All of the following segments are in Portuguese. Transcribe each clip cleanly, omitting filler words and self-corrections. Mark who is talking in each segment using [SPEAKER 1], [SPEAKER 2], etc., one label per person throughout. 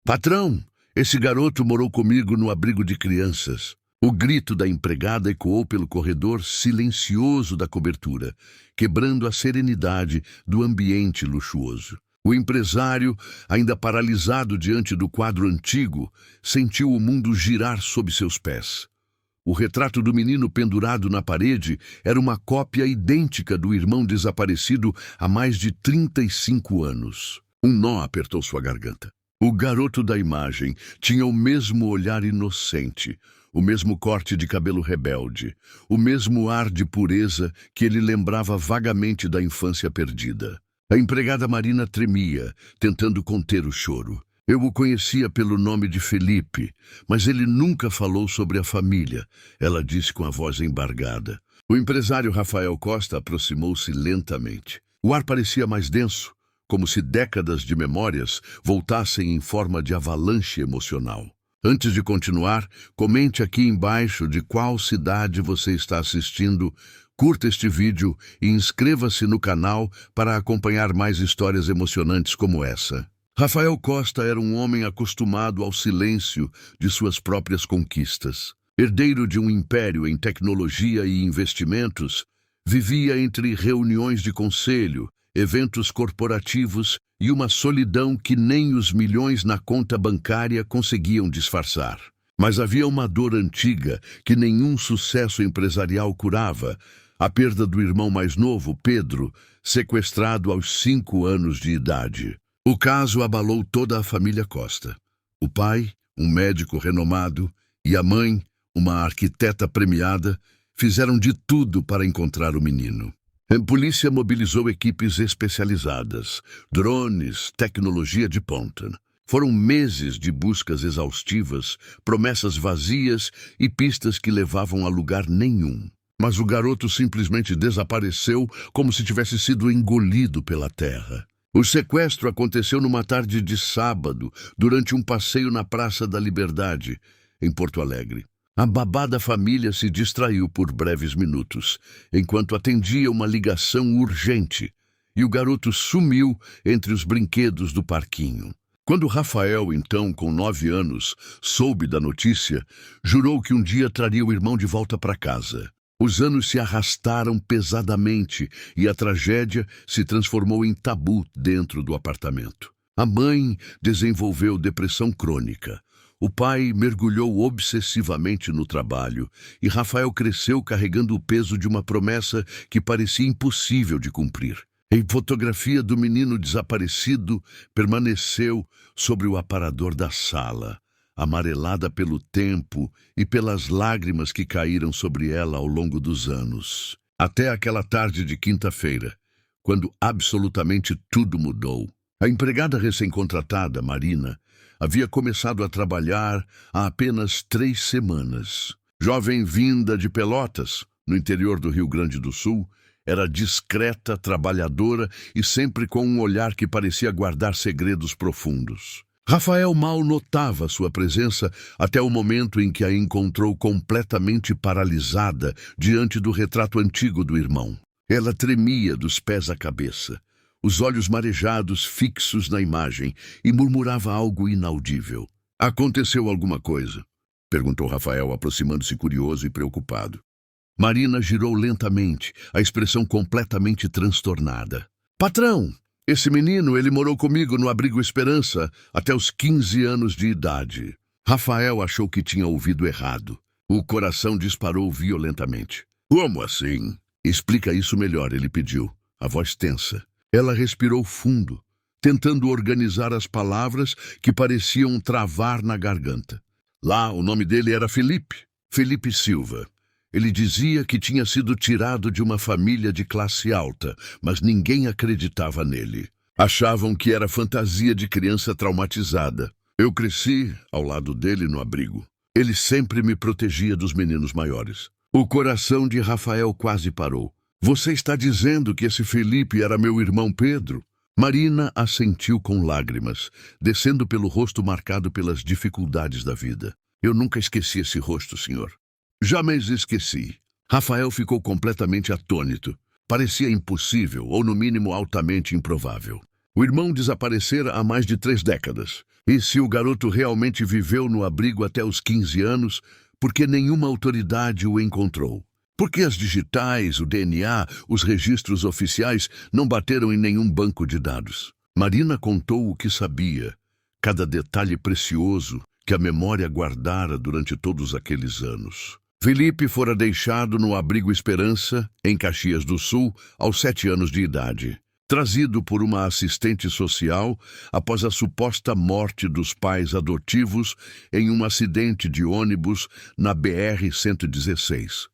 [SPEAKER 1] Patrão, esse garoto morou comigo no abrigo de crianças. O grito da empregada ecoou pelo corredor silencioso da cobertura, quebrando a serenidade do ambiente luxuoso. O empresário, ainda paralisado diante do quadro antigo, sentiu o mundo girar sob seus pés. O retrato do menino pendurado na parede era uma cópia idêntica do irmão desaparecido há mais de 35 anos. Um nó apertou sua garganta. O garoto da imagem tinha o mesmo olhar inocente, o mesmo corte de cabelo rebelde, o mesmo ar de pureza que ele lembrava vagamente da infância perdida. A empregada Marina tremia, tentando conter o choro. Eu o conhecia pelo nome de Felipe, mas ele nunca falou sobre a família, ela disse com a voz embargada. O empresário Rafael Costa aproximou-se lentamente. O ar parecia mais denso, como se décadas de memórias voltassem em forma de avalanche emocional. Antes de continuar, comente aqui embaixo de qual cidade você está assistindo, curta este vídeo e inscreva-se no canal para acompanhar mais histórias emocionantes como essa. Rafael Costa era um homem acostumado ao silêncio de suas próprias conquistas. Herdeiro de um império em tecnologia e investimentos, vivia entre reuniões de conselho, eventos corporativos e uma solidão que nem os milhões na conta bancária conseguiam disfarçar. Mas havia uma dor antiga que nenhum sucesso empresarial curava: a perda do irmão mais novo, Pedro, sequestrado aos 5 anos de idade. O caso abalou toda a família Costa. O pai, um médico renomado, e a mãe, uma arquiteta premiada, fizeram de tudo para encontrar o menino. A polícia mobilizou equipes especializadas, drones, tecnologia de ponta. Foram meses de buscas exaustivas, promessas vazias e pistas que levavam a lugar nenhum. Mas o garoto simplesmente desapareceu como se tivesse sido engolido pela terra. O sequestro aconteceu numa tarde de sábado, durante um passeio na Praça da Liberdade, em Porto Alegre. A babá da família se distraiu por breves minutos, enquanto atendia uma ligação urgente, e o garoto sumiu entre os brinquedos do parquinho. Quando Rafael, então, com 9 anos, soube da notícia, jurou que um dia traria o irmão de volta para casa. Os anos se arrastaram pesadamente e a tragédia se transformou em tabu dentro do apartamento. A mãe desenvolveu depressão crônica. O pai mergulhou obsessivamente no trabalho e Rafael cresceu carregando o peso de uma promessa que parecia impossível de cumprir. A fotografia do menino desaparecido permaneceu sobre o aparador da sala, amarelada pelo tempo e pelas lágrimas que caíram sobre ela ao longo dos anos. Até aquela tarde de quinta-feira, quando absolutamente tudo mudou. A empregada recém-contratada, Marina, havia começado a trabalhar há apenas 3 semanas. Jovem vinda de Pelotas, no interior do Rio Grande do Sul, era discreta, trabalhadora e sempre com um olhar que parecia guardar segredos profundos. Rafael mal notava sua presença até o momento em que a encontrou completamente paralisada diante do retrato antigo do irmão. Ela tremia dos pés à cabeça, os olhos marejados fixos na imagem, e murmurava algo inaudível. "Aconteceu alguma coisa?" perguntou Rafael, aproximando-se curioso e preocupado. Marina girou lentamente, a expressão completamente transtornada. "Patrão, esse menino, ele morou comigo no abrigo Esperança até os 15 anos de idade." Rafael achou que tinha ouvido errado. O coração disparou violentamente. "Como assim?" "Explica isso melhor", ele pediu, a voz tensa. Ela respirou fundo, tentando organizar as palavras que pareciam travar na garganta. Lá, o nome dele era Felipe Silva. Ele dizia que tinha sido tirado de uma família de classe alta, mas ninguém acreditava nele. Achavam que era fantasia de criança traumatizada. Eu cresci ao lado dele no abrigo. Ele sempre me protegia dos meninos maiores. O coração de Rafael quase parou. "Você está dizendo que esse Felipe era meu irmão Pedro?" Marina assentiu com lágrimas, descendo pelo rosto marcado pelas dificuldades da vida. "Eu nunca esqueci esse rosto, senhor." "Jamais esqueci." Rafael ficou completamente atônito. Parecia impossível, ou no mínimo altamente improvável. O irmão desaparecera há mais de 3 décadas. E se o garoto realmente viveu no abrigo até os 15 anos, por que nenhuma autoridade o encontrou? Por que as digitais, o DNA, os registros oficiais não bateram em nenhum banco de dados? Marina contou o que sabia, cada detalhe precioso que a memória guardara durante todos aqueles anos. Felipe fora deixado no abrigo Esperança, em Caxias do Sul, aos 7 anos de idade. Trazido por uma assistente social após a suposta morte dos pais adotivos em um acidente de ônibus na BR-116.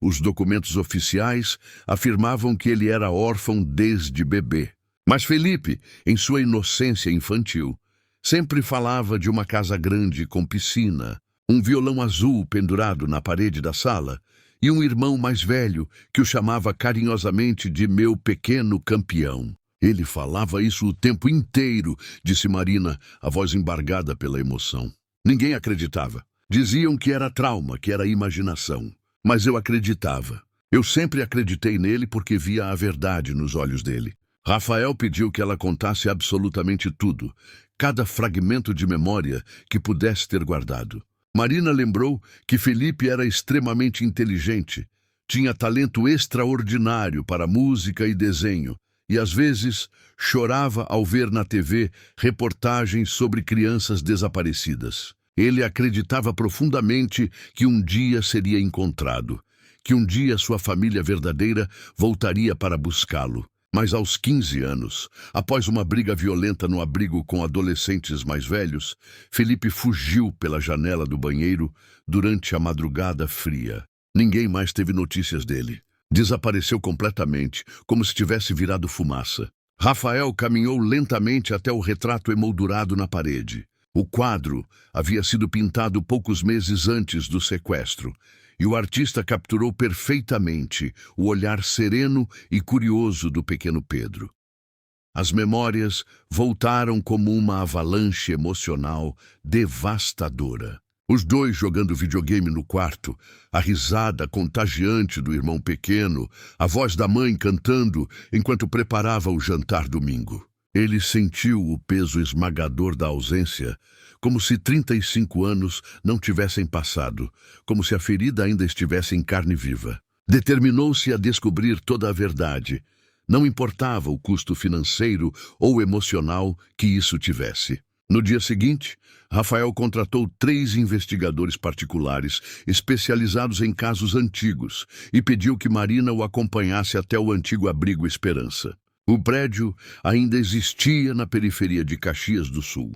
[SPEAKER 1] Os documentos oficiais afirmavam que ele era órfão desde bebê. Mas Felipe, em sua inocência infantil, sempre falava de uma casa grande com piscina, um violão azul pendurado na parede da sala e um irmão mais velho que o chamava carinhosamente de meu pequeno campeão. Ele falava isso o tempo inteiro, disse Marina, a voz embargada pela emoção. Ninguém acreditava. Diziam que era trauma, que era imaginação. Mas eu acreditava. Eu sempre acreditei nele porque via a verdade nos olhos dele. Rafael pediu que ela contasse absolutamente tudo, cada fragmento de memória que pudesse ter guardado. Marina lembrou que Felipe era extremamente inteligente, tinha talento extraordinário para música e desenho, e às vezes chorava ao ver na TV reportagens sobre crianças desaparecidas. Ele acreditava profundamente que um dia seria encontrado, que um dia sua família verdadeira voltaria para buscá-lo. Mas aos 15 anos, após uma briga violenta no abrigo com adolescentes mais velhos, Felipe fugiu pela janela do banheiro durante a madrugada fria. Ninguém mais teve notícias dele. Desapareceu completamente, como se tivesse virado fumaça. Rafael caminhou lentamente até o retrato emoldurado na parede. O quadro havia sido pintado poucos meses antes do sequestro, e o artista capturou perfeitamente o olhar sereno e curioso do pequeno Pedro. As memórias voltaram como uma avalanche emocional devastadora. Os dois jogando videogame no quarto, a risada contagiante do irmão pequeno, a voz da mãe cantando enquanto preparava o jantar domingo. Ele sentiu o peso esmagador da ausência, como se 35 anos não tivessem passado, como se a ferida ainda estivesse em carne viva. Determinou-se a descobrir toda a verdade. Não importava o custo financeiro ou emocional que isso tivesse. No dia seguinte, Rafael contratou 3 investigadores particulares, especializados em casos antigos, e pediu que Marina o acompanhasse até o antigo abrigo Esperança. O prédio ainda existia na periferia de Caxias do Sul,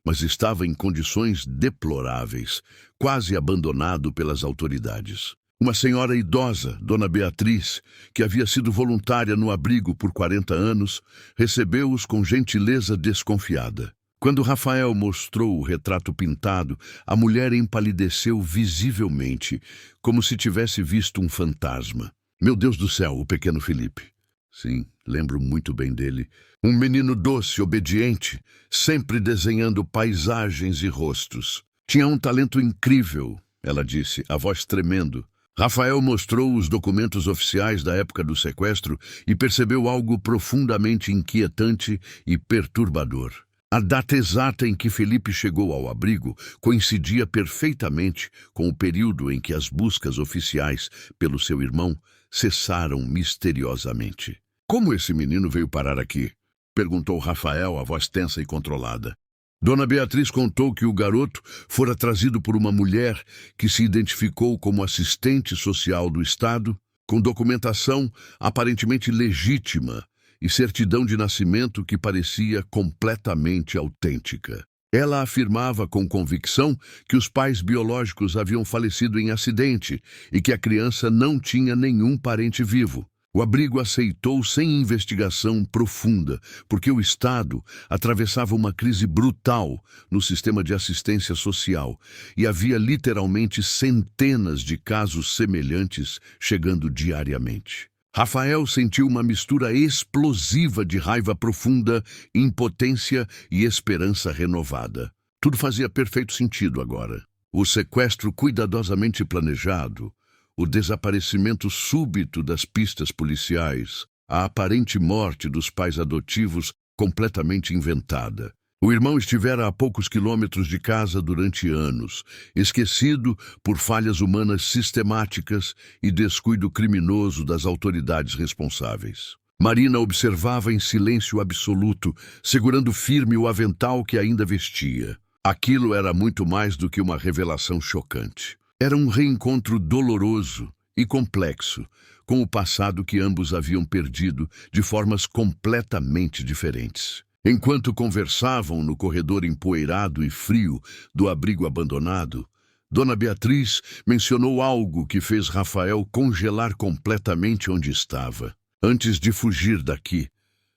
[SPEAKER 1] mas estava em condições deploráveis, quase abandonado pelas autoridades. Uma senhora idosa, Dona Beatriz, que havia sido voluntária no abrigo por 40 anos, recebeu-os com gentileza desconfiada. Quando Rafael mostrou o retrato pintado, a mulher empalideceu visivelmente, como se tivesse visto um fantasma. Meu Deus do céu, o pequeno Felipe. Sim, lembro muito bem dele. Um menino doce, obediente, sempre desenhando paisagens e rostos. Tinha um talento incrível, ela disse, a voz tremendo. Rafael mostrou os documentos oficiais da época do sequestro e percebeu algo profundamente inquietante e perturbador. A data exata em que Felipe chegou ao abrigo coincidia perfeitamente com o período em que as buscas oficiais pelo seu irmão cessaram misteriosamente. Como esse menino veio parar aqui? Perguntou Rafael, a voz tensa e controlada. Dona Beatriz contou que o garoto fora trazido por uma mulher que se identificou como assistente social do Estado, com documentação aparentemente legítima e certidão de nascimento que parecia completamente autêntica. Ela afirmava com convicção que os pais biológicos haviam falecido em acidente e que a criança não tinha nenhum parente vivo. O abrigo aceitou sem investigação profunda, porque o Estado atravessava uma crise brutal no sistema de assistência social e havia literalmente centenas de casos semelhantes chegando diariamente. Rafael sentiu uma mistura explosiva de raiva profunda, impotência e esperança renovada. Tudo fazia perfeito sentido agora. O sequestro cuidadosamente planejado, o desaparecimento súbito das pistas policiais, a aparente morte dos pais adotivos completamente inventada. O irmão estivera a poucos quilômetros de casa durante anos, esquecido por falhas humanas sistemáticas e descuido criminoso das autoridades responsáveis. Marina observava em silêncio absoluto, segurando firme o avental que ainda vestia. Aquilo era muito mais do que uma revelação chocante. Era um reencontro doloroso e complexo com o passado que ambos haviam perdido de formas completamente diferentes. Enquanto conversavam no corredor empoeirado e frio do abrigo abandonado, Dona Beatriz mencionou algo que fez Rafael congelar completamente onde estava. Antes de fugir daqui,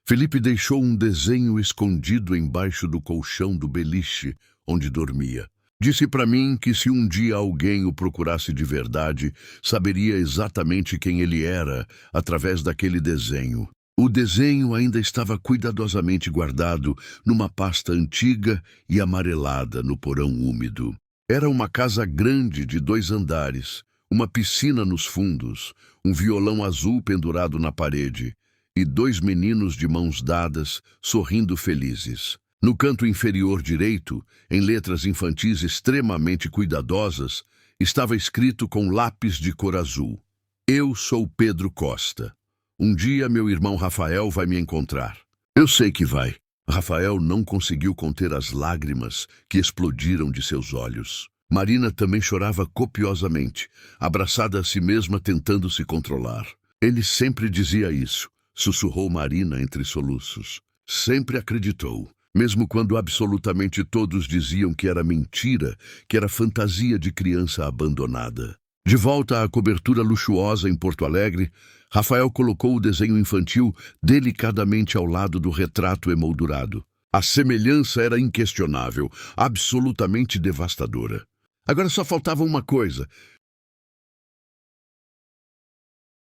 [SPEAKER 1] Felipe deixou um desenho escondido embaixo do colchão do beliche onde dormia. Disse para mim que se um dia alguém o procurasse de verdade, saberia exatamente quem ele era através daquele desenho. O desenho ainda estava cuidadosamente guardado numa pasta antiga e amarelada no porão úmido. Era uma casa grande de 2 andares, uma piscina nos fundos, um violão azul pendurado na parede e 2 meninos de mãos dadas, sorrindo felizes. No canto inferior direito, em letras infantis extremamente cuidadosas, estava escrito com lápis de cor azul: Eu sou Pedro Costa. Um dia meu irmão Rafael vai me encontrar. Eu sei que vai. Rafael não conseguiu conter as lágrimas que explodiram de seus olhos. Marina também chorava copiosamente, abraçada a si mesma tentando se controlar. Ele sempre dizia isso, sussurrou Marina entre soluços. Sempre acreditou. Mesmo quando absolutamente todos diziam que era mentira, que era fantasia de criança abandonada. De volta à cobertura luxuosa em Porto Alegre, Rafael colocou o desenho infantil delicadamente ao lado do retrato emoldurado. A semelhança era inquestionável, absolutamente devastadora. Agora só faltava uma coisa,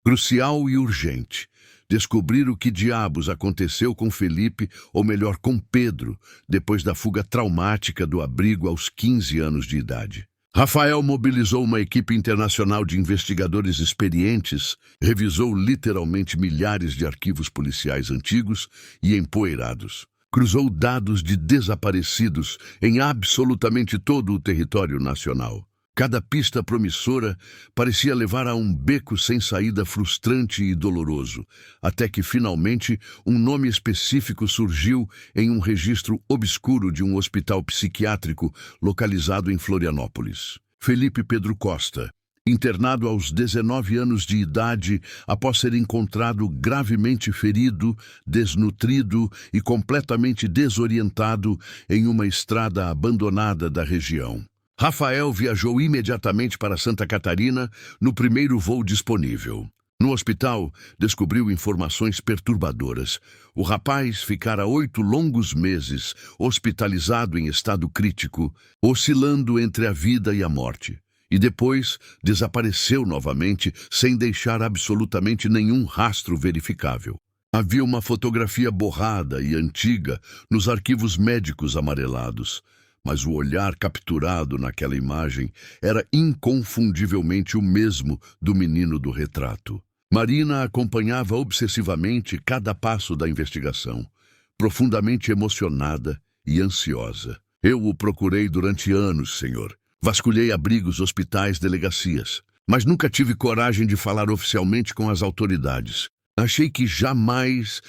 [SPEAKER 1] crucial e urgente: descobrir o que diabos aconteceu com Felipe, ou melhor, com Pedro, depois da fuga traumática do abrigo aos 15 anos de idade. Rafael mobilizou uma equipe internacional de investigadores experientes, revisou literalmente milhares de arquivos policiais antigos e empoeirados. Cruzou dados de desaparecidos em absolutamente todo o território nacional. Cada pista promissora parecia levar a um beco sem saída frustrante e doloroso, até que, finalmente, um nome específico surgiu em um registro obscuro de um hospital psiquiátrico localizado em Florianópolis. Felipe Pedro Costa, internado aos 19 anos de idade após ser encontrado gravemente ferido, desnutrido e completamente desorientado em uma estrada abandonada da região. Rafael viajou imediatamente para Santa Catarina no primeiro voo disponível. No hospital, descobriu informações perturbadoras. O rapaz ficara 8 longos meses hospitalizado em estado crítico, oscilando entre a vida e a morte. E depois desapareceu novamente sem deixar absolutamente nenhum rastro verificável. Havia uma fotografia borrada e antiga nos arquivos médicos amarelados. Mas o olhar capturado naquela imagem era inconfundivelmente o mesmo do menino do retrato. Marina acompanhava obsessivamente cada passo da investigação, profundamente emocionada e ansiosa. Eu o procurei durante anos, senhor. Vasculhei abrigos, hospitais, delegacias, mas nunca tive coragem de falar oficialmente com as autoridades. Achei que jamais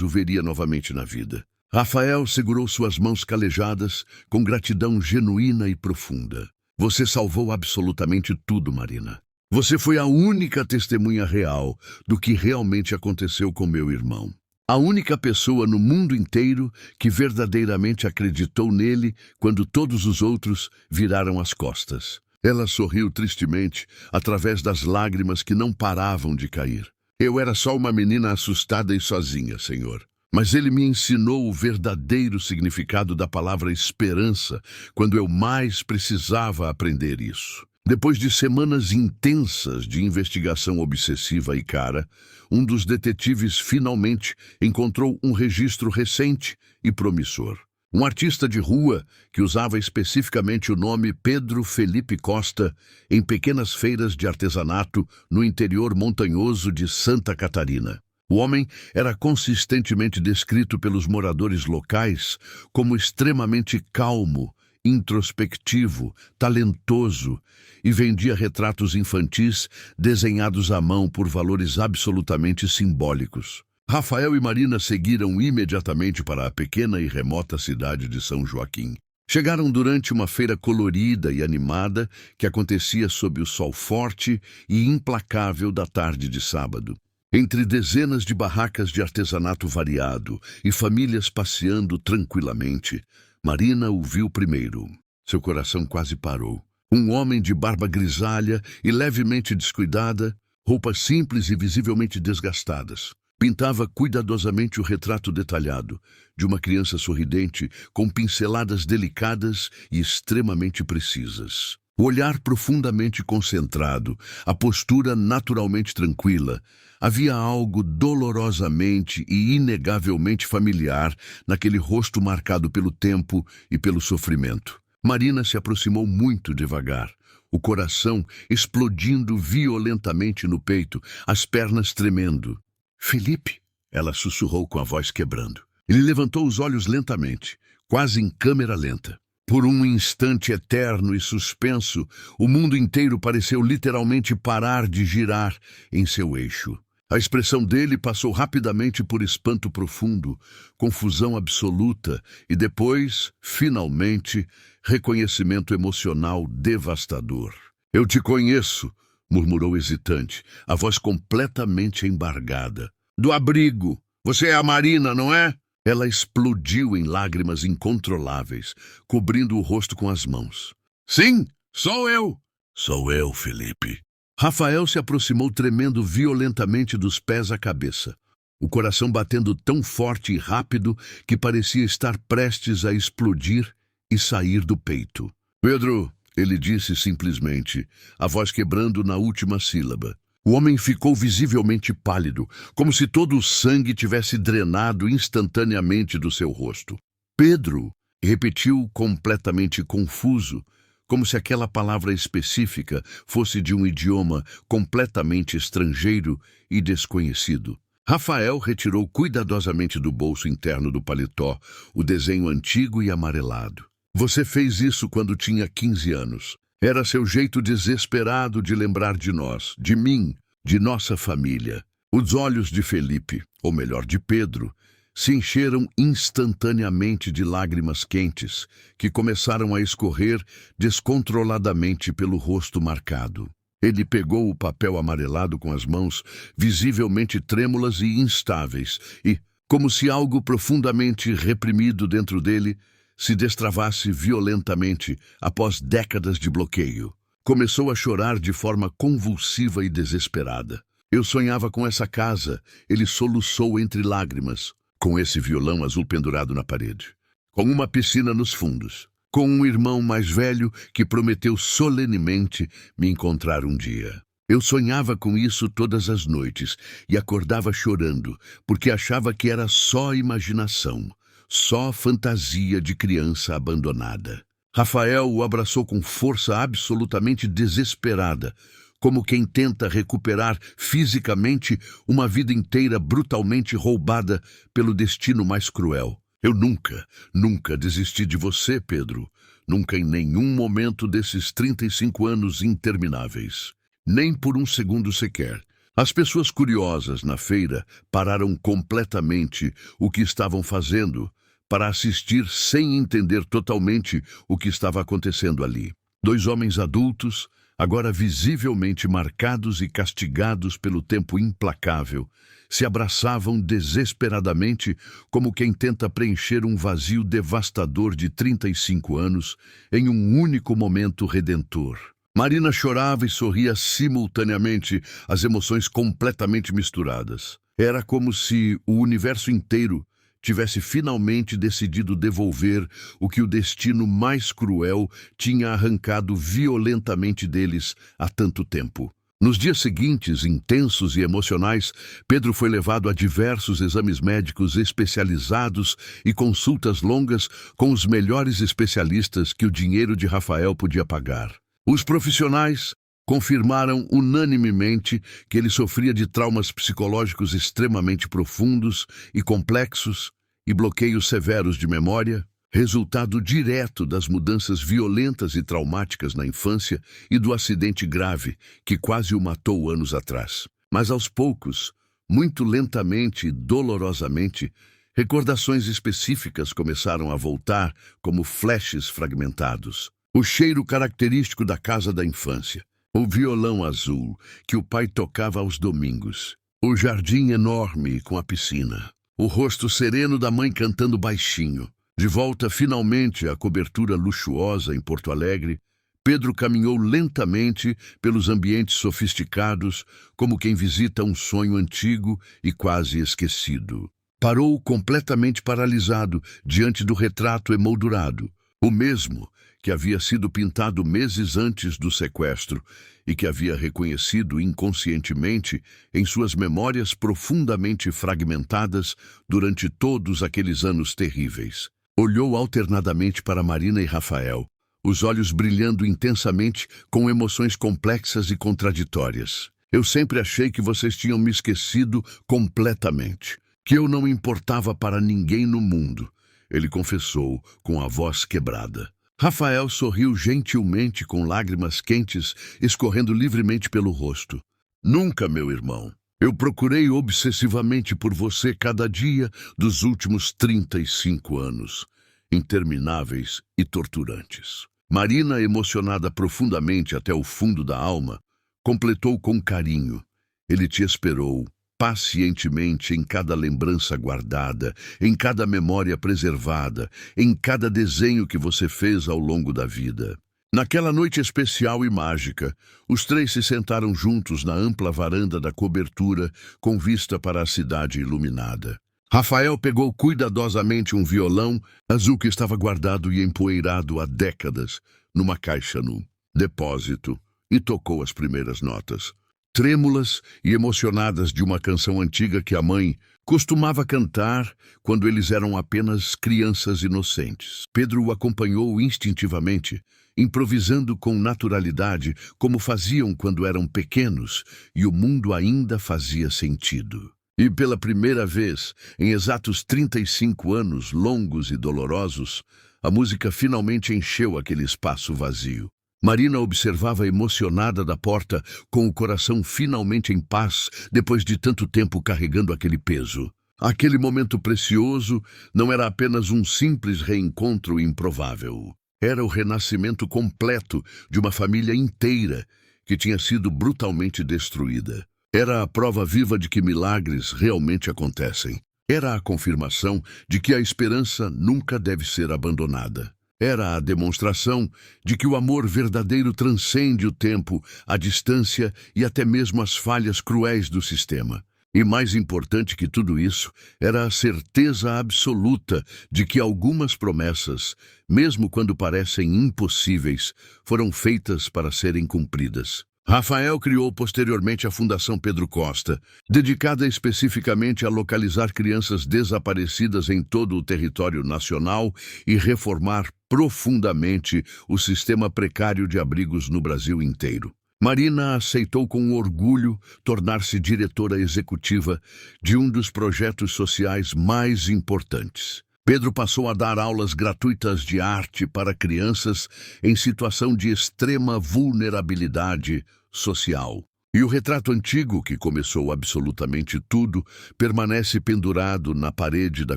[SPEAKER 1] o veria novamente na vida. Rafael segurou suas mãos calejadas com gratidão genuína e profunda. Você salvou absolutamente tudo, Marina. Você foi a única testemunha real do que realmente aconteceu com meu irmão. A única pessoa no mundo inteiro que verdadeiramente acreditou nele quando todos os outros viraram as costas. Ela sorriu tristemente através das lágrimas que não paravam de cair. Eu era só uma menina assustada e sozinha, senhor. Mas ele me ensinou o verdadeiro significado da palavra esperança quando eu mais precisava aprender isso. Depois de semanas intensas de investigação obsessiva e cara, um dos detetives finalmente encontrou um registro recente e promissor. Um artista de rua que usava especificamente o nome Pedro Felipe Costa em pequenas feiras de artesanato no interior montanhoso de Santa Catarina. O homem era consistentemente descrito pelos moradores locais como extremamente calmo, introspectivo, talentoso e vendia retratos infantis desenhados à mão por valores absolutamente simbólicos. Rafael e Marina seguiram imediatamente para a pequena e remota cidade de São Joaquim. Chegaram durante uma feira colorida e animada que acontecia sob o sol forte e implacável da tarde de sábado. Entre dezenas de barracas de artesanato variado e famílias passeando tranquilamente, Marina o viu primeiro. Seu coração quase parou. Um homem de barba grisalha e levemente descuidada, roupas simples e visivelmente desgastadas. Pintava cuidadosamente o retrato detalhado de uma criança sorridente com pinceladas delicadas e extremamente precisas. O olhar profundamente concentrado, a postura naturalmente tranquila, havia algo dolorosamente e inegavelmente familiar naquele rosto marcado pelo tempo e pelo sofrimento. Marina se aproximou muito devagar, o coração explodindo violentamente no peito, as pernas tremendo. "Felipe", ela sussurrou com a voz quebrando. Ele levantou os olhos lentamente, quase em câmera lenta. Por um instante eterno e suspenso, o mundo inteiro pareceu literalmente parar de girar em seu eixo. A expressão dele passou rapidamente por espanto profundo, confusão absoluta e depois, finalmente, reconhecimento emocional devastador. "Eu te conheço", murmurou hesitante, a voz completamente embargada. "Do abrigo. Você é a Marina, não é?" Ela explodiu em lágrimas incontroláveis, cobrindo o rosto com as mãos. "Sim, sou eu." "Sou eu, Felipe." Rafael se aproximou tremendo violentamente dos pés à cabeça, o coração batendo tão forte e rápido que parecia estar prestes a explodir e sair do peito. "Pedro", ele disse simplesmente, a voz quebrando na última sílaba. O homem ficou visivelmente pálido, como se todo o sangue tivesse drenado instantaneamente do seu rosto. "Pedro", repetiu completamente confuso, como se aquela palavra específica fosse de um idioma completamente estrangeiro e desconhecido. Rafael retirou cuidadosamente do bolso interno do paletó o desenho antigo e amarelado. "Você fez isso quando tinha 15 anos. Era seu jeito desesperado de lembrar de nós, de mim, de nossa família." Os olhos de Felipe, ou melhor, de Pedro, se encheram instantaneamente de lágrimas quentes, que começaram a escorrer descontroladamente pelo rosto marcado. Ele pegou o papel amarelado com as mãos, visivelmente trêmulas e instáveis, e, como se algo profundamente reprimido dentro dele se destravasse violentamente após décadas de bloqueio. Começou a chorar de forma convulsiva e desesperada. "Eu sonhava com essa casa", ele soluçou entre lágrimas, "com esse violão azul pendurado na parede, com uma piscina nos fundos, com um irmão mais velho que prometeu solenemente me encontrar um dia. Eu sonhava com isso todas as noites e acordava chorando, porque achava que era só imaginação, só fantasia de criança abandonada." Rafael o abraçou com força absolutamente desesperada, como quem tenta recuperar fisicamente uma vida inteira brutalmente roubada pelo destino mais cruel. "Eu nunca desisti de você, Pedro. Nunca em nenhum momento desses 35 anos intermináveis. Nem por um segundo sequer." As pessoas curiosas na feira pararam completamente o que estavam fazendo para assistir sem entender totalmente o que estava acontecendo ali. Dois homens adultos, agora visivelmente marcados e castigados pelo tempo implacável, se abraçavam desesperadamente como quem tenta preencher um vazio devastador de 35 anos em um único momento redentor. Marina chorava e sorria simultaneamente, as emoções completamente misturadas. Era como se o universo inteiro tivesse finalmente decidido devolver o que o destino mais cruel tinha arrancado violentamente deles há tanto tempo. Nos dias seguintes, intensos e emocionais, Pedro foi levado a diversos exames médicos especializados e consultas longas com os melhores especialistas que o dinheiro de Rafael podia pagar. Os profissionais, confirmaram unanimemente que ele sofria de traumas psicológicos extremamente profundos e complexos e bloqueios severos de memória, resultado direto das mudanças violentas e traumáticas na infância e do acidente grave que quase o matou anos atrás. Mas aos poucos, muito lentamente e dolorosamente, recordações específicas começaram a voltar como flashes fragmentados. O cheiro característico da casa da infância, o violão azul que o pai tocava aos domingos, o jardim enorme com a piscina, o rosto sereno da mãe cantando baixinho. De volta finalmente à cobertura luxuosa em Porto Alegre, Pedro caminhou lentamente pelos ambientes sofisticados, como quem visita um sonho antigo e quase esquecido. Parou completamente paralisado diante do retrato emoldurado, o mesmo que havia sido pintado meses antes do sequestro e que havia reconhecido inconscientemente em suas memórias profundamente fragmentadas durante todos aqueles anos terríveis. Olhou alternadamente para Marina e Rafael, os olhos brilhando intensamente com emoções complexas e contraditórias. Eu sempre achei que vocês tinham me esquecido completamente, que eu não importava para ninguém no mundo, ele confessou com a voz quebrada. Rafael sorriu gentilmente com lágrimas quentes escorrendo livremente pelo rosto. Nunca, meu irmão. Eu procurei obsessivamente por você cada dia dos últimos 35 anos, intermináveis e torturantes. Marina, emocionada profundamente até o fundo da alma, completou com carinho. Ele te esperou, pacientemente em cada lembrança guardada, em cada memória preservada, em cada desenho que você fez ao longo da vida. Naquela noite especial e mágica, os três se sentaram juntos na ampla varanda da cobertura, com vista para a cidade iluminada. Rafael pegou cuidadosamente um violão azul que estava guardado e empoeirado há décadas numa caixa no depósito e tocou as primeiras notas, trêmulas e emocionadas de uma canção antiga que a mãe costumava cantar quando eles eram apenas crianças inocentes. Pedro o acompanhou instintivamente, improvisando com naturalidade como faziam quando eram pequenos e o mundo ainda fazia sentido. E pela primeira vez, em exatos 35 anos longos e dolorosos, a música finalmente encheu aquele espaço vazio. Marina observava emocionada da porta, com o coração finalmente em paz, depois de tanto tempo carregando aquele peso. Aquele momento precioso não era apenas um simples reencontro improvável. Era o renascimento completo de uma família inteira que tinha sido brutalmente destruída. Era a prova viva de que milagres realmente acontecem. Era a confirmação de que a esperança nunca deve ser abandonada. Era a demonstração de que o amor verdadeiro transcende o tempo, a distância e até mesmo as falhas cruéis do sistema. E mais importante que tudo isso, era a certeza absoluta de que algumas promessas, mesmo quando parecem impossíveis, foram feitas para serem cumpridas. Rafael criou posteriormente a Fundação Pedro Costa, dedicada especificamente a localizar crianças desaparecidas em todo o território nacional e reformar profundamente o sistema precário de abrigos no Brasil inteiro. Marina aceitou com orgulho tornar-se diretora executiva de um dos projetos sociais mais importantes. Pedro passou a dar aulas gratuitas de arte para crianças em situação de extrema vulnerabilidade social. E o retrato antigo, que começou absolutamente tudo, permanece pendurado na parede da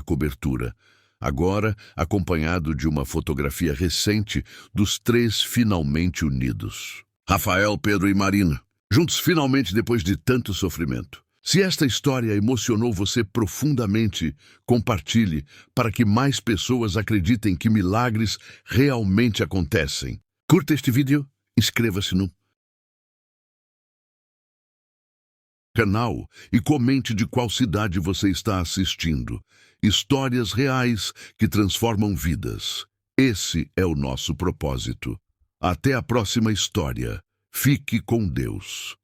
[SPEAKER 1] cobertura, agora acompanhado de uma fotografia recente dos três finalmente unidos. Rafael, Pedro e Marina, juntos finalmente depois de tanto sofrimento. Se esta história emocionou você profundamente, compartilhe para que mais pessoas acreditem que milagres realmente acontecem. Curta este vídeo, inscreva-se no canal e comente de qual cidade você está assistindo. Histórias reais que transformam vidas. Esse é o nosso propósito. Até a próxima história. Fique com Deus.